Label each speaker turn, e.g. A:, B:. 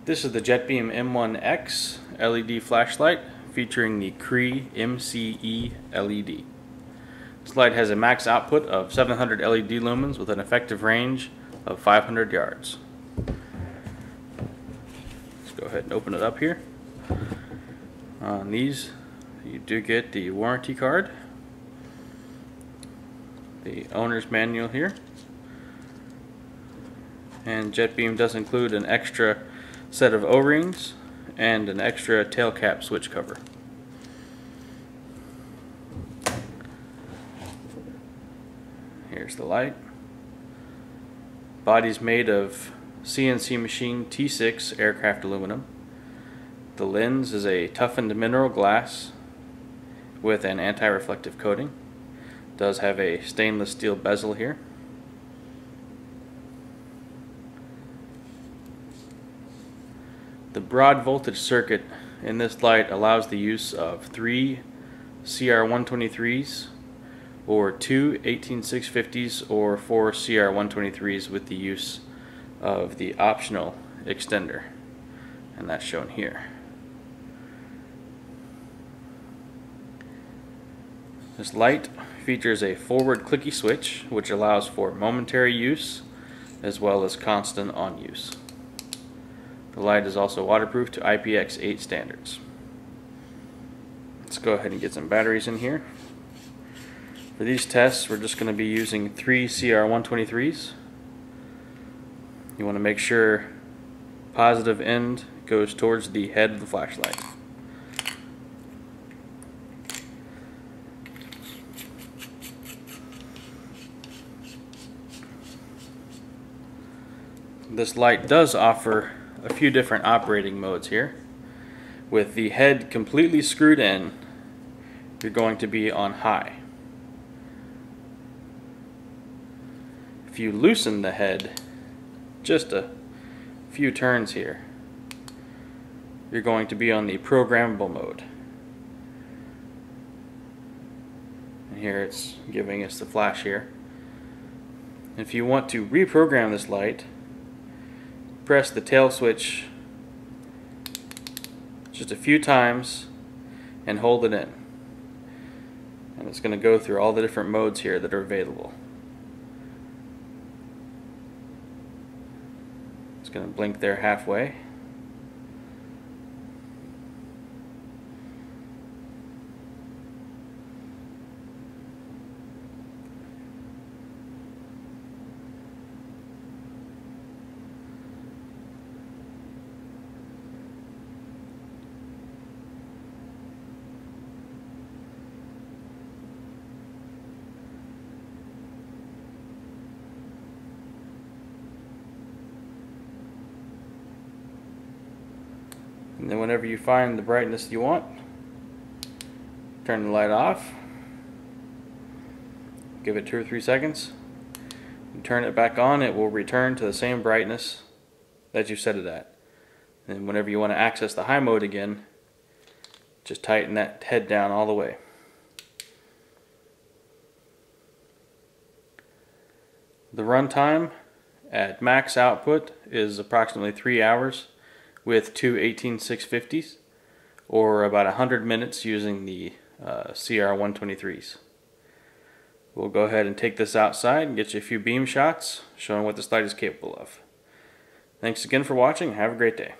A: This is the JetBeam M1X LED flashlight featuring the CREE MCE LED. This light has a max output of 700 LED lumens with an effective range of 500 yards. Let's go ahead and open it up here. On these you do get the warranty card, the owner's manual here, and JetBeam does include an extra set of O-rings and an extra tail cap switch cover. Here's the light. Body's made of CNC machine T6 aircraft aluminum. The lens is a toughened mineral glass with an anti-reflective coating. Does have a stainless steel bezel here. The broad voltage circuit in this light allows the use of 3 CR123s or 2 18650s or 4 CR123s with the use of the optional extender, and that's shown here. This light features a forward clicky switch which allows for momentary use as well as constant on use. The light is also waterproof to IPX8 standards. Let's go ahead and get some batteries in here. For these tests, we're just going to be using 3 CR123s. You want to make sure positive end goes towards the head of the flashlight. This light does offer a few different operating modes here. With the head completely screwed in, you're going to be on high. If you loosen the head just a few turns here, you're going to be on the programmable mode. And here it's giving us the flash here. If you want to reprogram this light, press the tail switch just a few times and hold it in, and it's going to go through all the different modes here that are available. It's going to blink there halfway. And then whenever you find the brightness you want, turn the light off, give it 2 or 3 seconds, and turn it back on. It will return to the same brightness that you set it at. And whenever you want to access the high mode again, just tighten that head down all the way. The runtime at max output is approximately 3 hours with 2 18650s, or about 100 minutes using the CR123s. We'll go ahead and take this outside and get you a few beam shots showing what this light is capable of. Thanks again for watching. Have a great day.